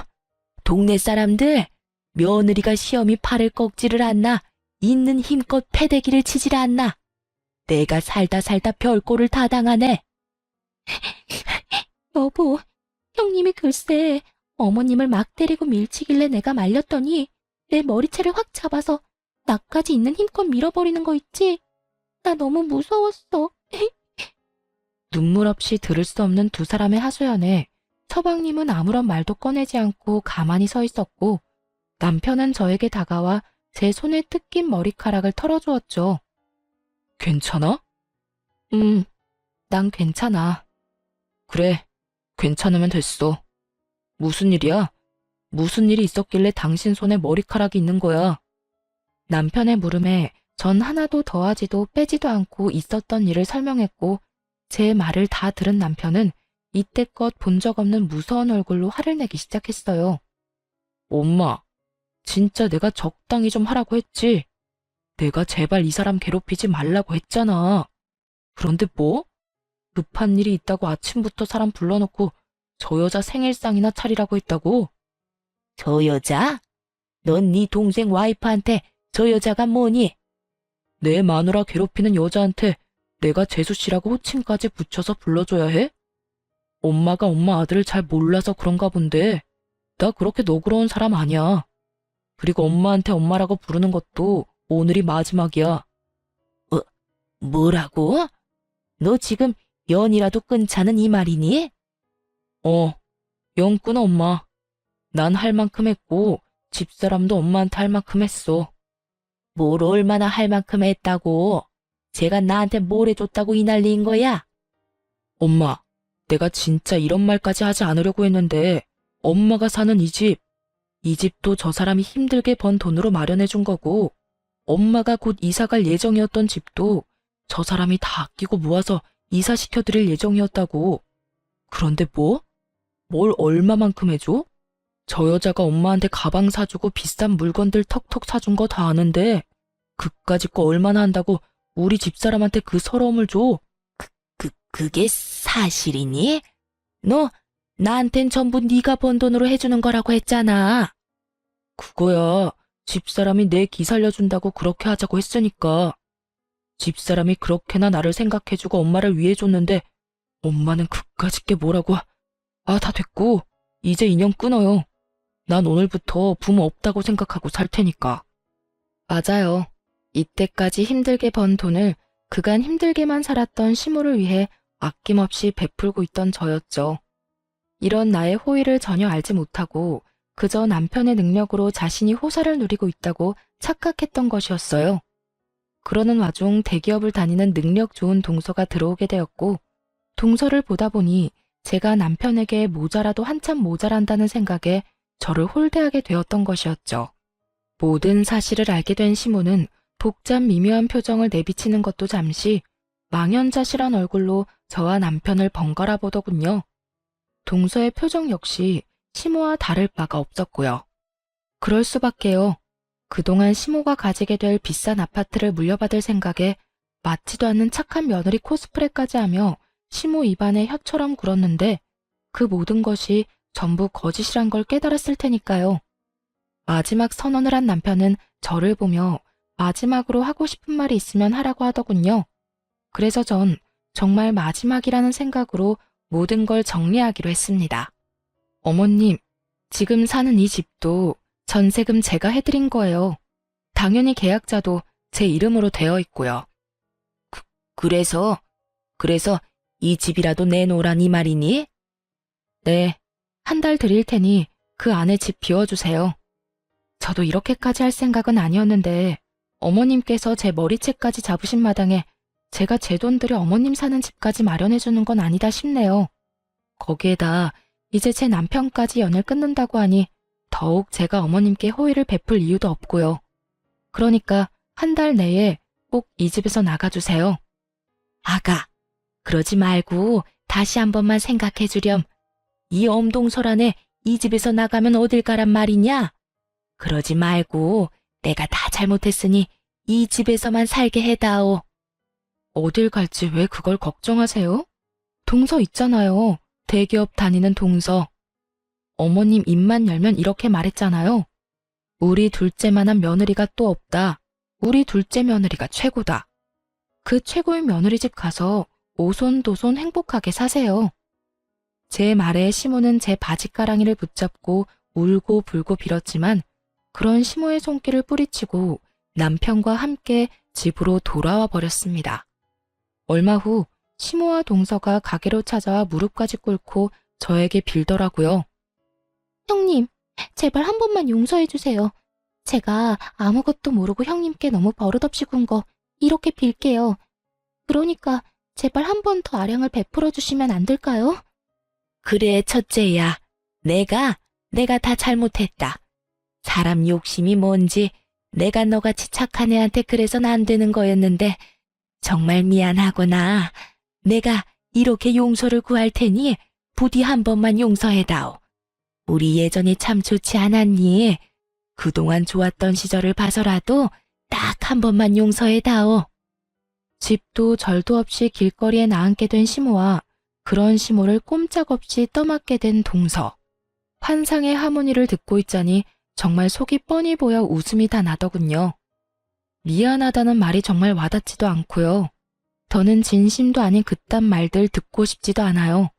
동네 사람들, 며느리가 시어미 팔을 꺾지를 않나, 있는 힘껏 패대기를 치질 않나. 내가 살다 별꼴을 다 당하네. 여보, 형님이 글쎄 어머님을 막 때리고 밀치길래 내가 말렸더니 내 머리채를 확 잡아서 나까지 있는 힘껏 밀어버리는 거 있지? 나 너무 무서웠어. 눈물 없이 들을 수 없는 두 사람의 하소연에 서방님은 아무런 말도 꺼내지 않고 가만히 서 있었고 남편은 저에게 다가와 제 손에 뜯긴 머리카락을 털어주었죠. 괜찮아? 난 괜찮아. 그래, 괜찮으면 됐어. 무슨 일이야? 무슨 일이 있었길래 당신 손에 머리카락이 있는 거야? 남편의 물음에 전 하나도 더하지도 빼지도 않고 있었던 일을 설명했고, 제 말을 다 들은 남편은 이때껏 본 적 없는 무서운 얼굴로 화를 내기 시작했어요. 엄마, 진짜 내가 적당히 좀 하라고 했지? 내가 제발 이 사람 괴롭히지 말라고 했잖아. 그런데 뭐? 급한 일이 있다고 아침부터 사람 불러놓고 저 여자 생일상이나 차리라고 했다고? 저 여자? 넌 네 동생 와이프한테 저 여자가 뭐니? 내 마누라 괴롭히는 여자한테 내가 재수씨라고 호칭까지 붙여서 불러줘야 해? 엄마가 엄마 아들을 잘 몰라서 그런가 본데 나 그렇게 너그러운 사람 아니야. 그리고 엄마한테 엄마라고 부르는 것도 오늘이 마지막이야. 뭐라고? 너 지금 연이라도 끊자는 이 말이니? 영 끊어 엄마. 난 할 만큼 했고 집사람도 엄마한테 할 만큼 했어. 뭘 얼마나 할 만큼 했다고? 제가 나한테 뭘 해줬다고 이 난리인 거야? 엄마, 내가 진짜 이런 말까지 하지 않으려고 했는데 엄마가 사는 이 집도 저 사람이 힘들게 번 돈으로 마련해 준 거고 엄마가 곧 이사 갈 예정이었던 집도 저 사람이 다 아끼고 모아서 이사시켜 드릴 예정이었다고. 그런데 뭐? 뭘 얼마만큼 해줘? 저 여자가 엄마한테 가방 사주고 비싼 물건들 턱턱 사준 거 다 아는데 그까짓 거 얼마나 한다고 우리 집사람한테 그 서러움을 줘? 그게 사실이니? 너 나한텐 전부 네가 번 돈으로 해주는 거라고 했잖아. 그거야. 집사람이 내 기 살려준다고 그렇게 하자고 했으니까. 집사람이 그렇게나 나를 생각해주고 엄마를 위해줬는데 엄마는 그까짓 게 뭐라고. 다 됐고 이제 인연 끊어요. 난 오늘부터 부모 없다고 생각하고 살 테니까. 맞아요. 이때까지 힘들게 번 돈을 그간 힘들게만 살았던 시모를 위해 아낌없이 베풀고 있던 저였죠. 이런 나의 호의를 전혀 알지 못하고 그저 남편의 능력으로 자신이 호사를 누리고 있다고 착각했던 것이었어요. 그러는 와중 대기업을 다니는 능력 좋은 동서가 들어오게 되었고 동서를 보다 보니 제가 남편에게 모자라도 한참 모자란다는 생각에 저를 홀대하게 되었던 것이었죠. 모든 사실을 알게 된 시모는 복잡 미묘한 표정을 내비치는 것도 잠시 망연자실한 얼굴로 저와 남편을 번갈아 보더군요. 동서의 표정 역시 시모와 다를 바가 없었고요. 그럴 수밖에요. 그동안 시모가 가지게 될 비싼 아파트를 물려받을 생각에 맞지도 않는 착한 며느리 코스프레까지 하며 시모 입안에 혀처럼 굴었는데 그 모든 것이 전부 거짓이란 걸 깨달았을 테니까요. 마지막 선언을 한 남편은 저를 보며 마지막으로 하고 싶은 말이 있으면 하라고 하더군요. 그래서 전 정말 마지막이라는 생각으로 모든 걸 정리하기로 했습니다. 어머님, 지금 사는 이 집도 전세금 제가 해드린 거예요. 당연히 계약자도 제 이름으로 되어 있고요. 그래서 이 집이라도 내놓으란 이 말이니? 네, 한 달 드릴 테니 그 안에 집 비워주세요. 저도 이렇게까지 할 생각은 아니었는데 어머님께서 제 머리채까지 잡으신 마당에 제가 제 돈 들여 어머님 사는 집까지 마련해주는 건 아니다 싶네요. 거기에다 이제 제 남편까지 연을 끊는다고 하니 더욱 제가 어머님께 호의를 베풀 이유도 없고요. 그러니까 한 달 내에 꼭 이 집에서 나가주세요. 아가, 그러지 말고 다시 한 번만 생각해 주렴. 이 엄동설안에 이 집에서 나가면 어딜 가란 말이냐? 그러지 말고 내가 다 잘못했으니 이 집에서만 살게 해다오. 어딜 갈지 왜 그걸 걱정하세요? 동서 있잖아요. 대기업 다니는 동서. 어머님 입만 열면 이렇게 말했잖아요. 우리 둘째만한 며느리가 또 없다. 우리 둘째 며느리가 최고다. 그 최고의 며느리 집 가서 오손도손 행복하게 사세요. 제 말에 시모는 제 바지가랑이를 붙잡고 울고 불고 빌었지만 그런 시모의 손길을 뿌리치고 남편과 함께 집으로 돌아와 버렸습니다. 얼마 후 시모와 동서가 가게로 찾아와 무릎까지 꿇고 저에게 빌더라고요. 형님, 제발 한 번만 용서해 주세요. 제가 아무것도 모르고 형님께 너무 버릇없이 군 거 이렇게 빌게요. 그러니까 제발 한 번 더 아량을 베풀어 주시면 안 될까요? 그래, 첫째야. 내가 다 잘못했다. 사람 욕심이 뭔지 내가 너같이 착한 애한테 그래선 안 되는 거였는데 정말 미안하구나. 내가 이렇게 용서를 구할 테니 부디 한 번만 용서해다오. 우리 예전이 참 좋지 않았니? 그동안 좋았던 시절을 봐서라도 딱 한 번만 용서해다오. 집도 절도 없이 길거리에 나앉게 된 시모와 그런 시모를 꼼짝없이 떠맡게 된 동서. 환상의 하모니를 듣고 있자니 정말 속이 뻔히 보여 웃음이 다 나더군요. 미안하다는 말이 정말 와닿지도 않고요. 더는 진심도 아닌 그딴 말들 듣고 싶지도 않아요.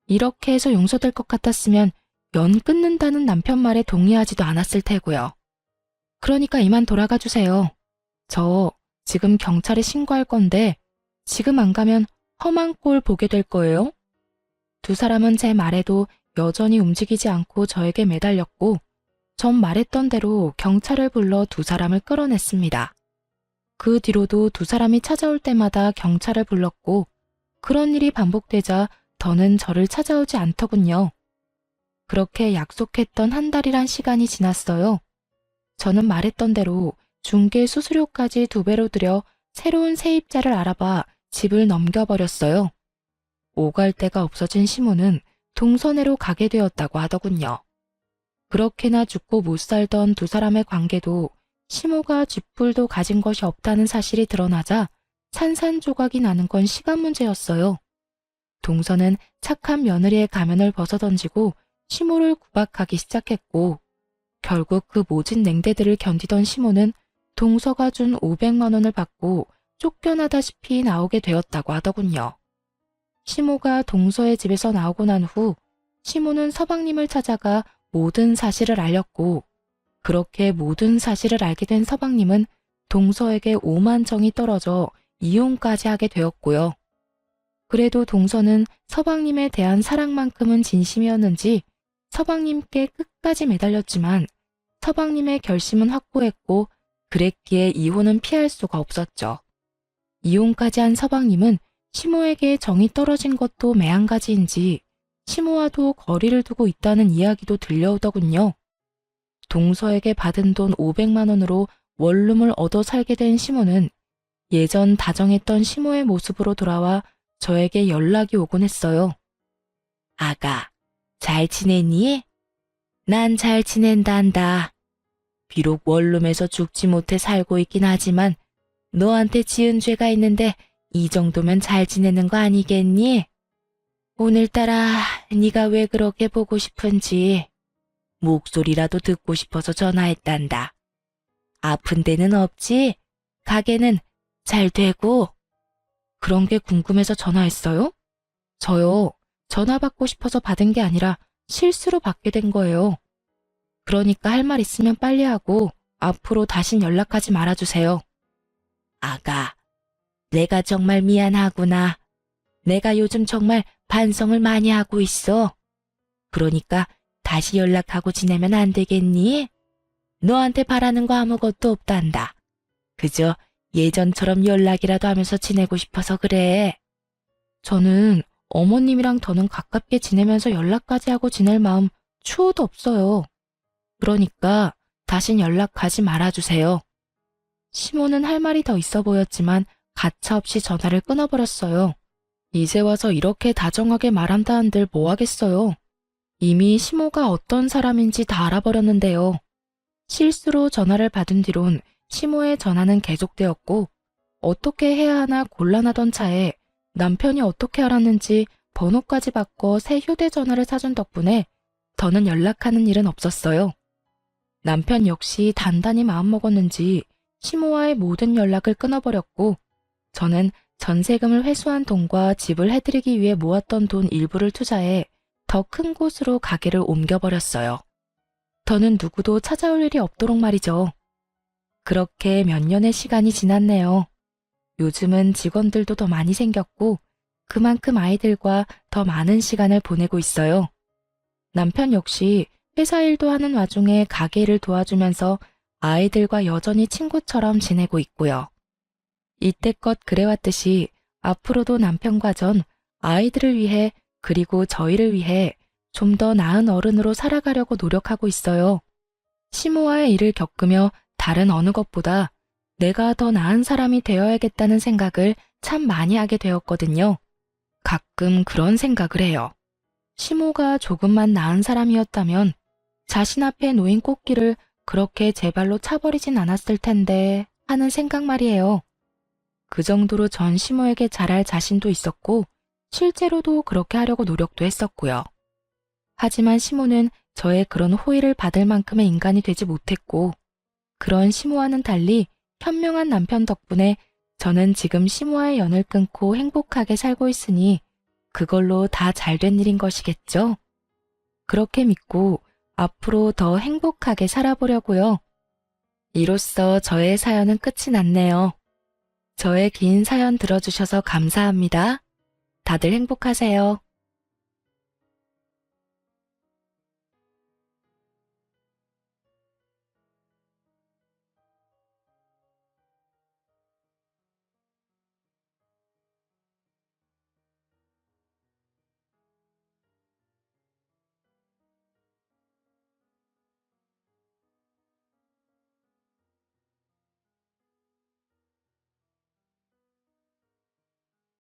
이렇게 해서 용서될 것 같았으면 연 끊는다는 남편 말에 동의하지도 않았을 테고요. 그러니까 이만 돌아가 주세요. 저 지금 경찰에 신고할 건데 지금 안 가면 험한 꼴 보게 될 거예요. 두 사람은 제 말에도 여전히 움직이지 않고 저에게 매달렸고 전 말했던 대로 경찰을 불러 두 사람을 끌어냈습니다. 그 뒤로도 두 사람이 찾아올 때마다 경찰을 불렀고 그런 일이 반복되자 더는 저를 찾아오지 않더군요. 그렇게 약속했던 한 달이란 시간이 지났어요. 저는 말했던 대로 중개 수수료까지 2배로 들여 새로운 세입자를 알아봐 집을 넘겨버렸어요. 오갈 데가 없어진 시모는 동서내로 가게 되었다고 하더군요. 그렇게나 죽고 못 살던 두 사람의 관계도 시모가 쥐뿔도 가진 것이 없다는 사실이 드러나자 산산조각이 나는 건 시간 문제였어요. 동서는 착한 며느리의 가면을 벗어던지고 시모를 구박하기 시작했고 결국 그 모진 냉대들을 견디던 시모는 동서가 준 500만 원을 받고 쫓겨나다시피 나오게 되었다고 하더군요. 시모가 동서의 집에서 나오고 난 후 시모는 서방님을 찾아가 모든 사실을 알렸고 그렇게 모든 사실을 알게 된 서방님은 동서에게 오만정이 떨어져 이혼까지 하게 되었고요. 그래도 동서는 서방님에 대한 사랑만큼은 진심이었는지 서방님께 끝까지 매달렸지만 서방님의 결심은 확고했고 그랬기에 이혼은 피할 수가 없었죠. 이혼까지 한 서방님은 시모에게 정이 떨어진 것도 매한가지인지 시모와도 거리를 두고 있다는 이야기도 들려오더군요. 동서에게 받은 돈 500만 원으로 원룸을 얻어 살게 된 시모는 예전 다정했던 시모의 모습으로 돌아와 저에게 연락이 오곤 했어요. 아가, 잘 지냈니? 난 잘 지낸단다. 비록 원룸에서 죽지 못해 살고 있긴 하지만 너한테 지은 죄가 있는데 이 정도면 잘 지내는 거 아니겠니? 오늘따라 네가 왜 그렇게 보고 싶은지 목소리라도 듣고 싶어서 전화했단다. 아픈 데는 없지? 가게는 잘 되고? 그런 게 궁금해서 전화했어요? 저요, 전화 받고 싶어서 받은 게 아니라 실수로 받게 된 거예요. 그러니까 할 말 있으면 빨리 하고 앞으로 다신 연락하지 말아주세요. 아가, 내가 정말 미안하구나. 내가 요즘 정말 반성을 많이 하고 있어. 그러니까 다시 연락하고 지내면 안 되겠니? 너한테 바라는 거 아무것도 없단다. 그저 예전처럼 연락이라도 하면서 지내고 싶어서 그래. 저는 어머님이랑 더는 가깝게 지내면서 연락까지 하고 지낼 마음 추호도 없어요. 그러니까 다신 연락하지 말아주세요. 시모는 할 말이 더 있어 보였지만 가차없이 전화를 끊어버렸어요. 이제 와서 이렇게 다정하게 말한다 한들 뭐 하겠어요. 이미 시모가 어떤 사람인지 다 알아버렸는데요. 실수로 전화를 받은 뒤론 시모의 전화는 계속되었고 어떻게 해야 하나 곤란하던 차에 남편이 어떻게 알았는지 번호까지 바꿔 새 휴대전화를 사준 덕분에 더는 연락하는 일은 없었어요. 남편 역시 단단히 마음먹었는지 시모와의 모든 연락을 끊어버렸고 저는 전세금을 회수한 돈과 집을 해드리기 위해 모았던 돈 일부를 투자해 더 큰 곳으로 가게를 옮겨버렸어요. 더는 누구도 찾아올 일이 없도록 말이죠. 그렇게 몇 년의 시간이 지났네요. 요즘은 직원들도 더 많이 생겼고 그만큼 아이들과 더 많은 시간을 보내고 있어요. 남편 역시 회사 일도 하는 와중에 가게 일을 도와주면서 아이들과 여전히 친구처럼 지내고 있고요. 이때껏 그래왔듯이 앞으로도 남편과 전, 아이들을 위해 그리고 저희를 위해 좀 더 나은 어른으로 살아가려고 노력하고 있어요. 시모와의 일을 겪으며 다른 어느 것보다 내가 더 나은 사람이 되어야겠다는 생각을 참 많이 하게 되었거든요. 가끔 그런 생각을 해요. 시모가 조금만 나은 사람이었다면 자신 앞에 놓인 꽃길을 그렇게 제 발로 차버리진 않았을 텐데 하는 생각 말이에요. 그 정도로 전 시모에게 잘할 자신도 있었고 실제로도 그렇게 하려고 노력도 했었고요. 하지만 시모는 저의 그런 호의를 받을 만큼의 인간이 되지 못했고 그런 시모와는 달리 현명한 남편 덕분에 저는 지금 시모와의 연을 끊고 행복하게 살고 있으니 그걸로 다 잘된 일인 것이겠죠? 그렇게 믿고 앞으로 더 행복하게 살아보려고요. 이로써 저의 사연은 끝이 났네요. 저의 긴 사연 들어주셔서 감사합니다. 다들 행복하세요.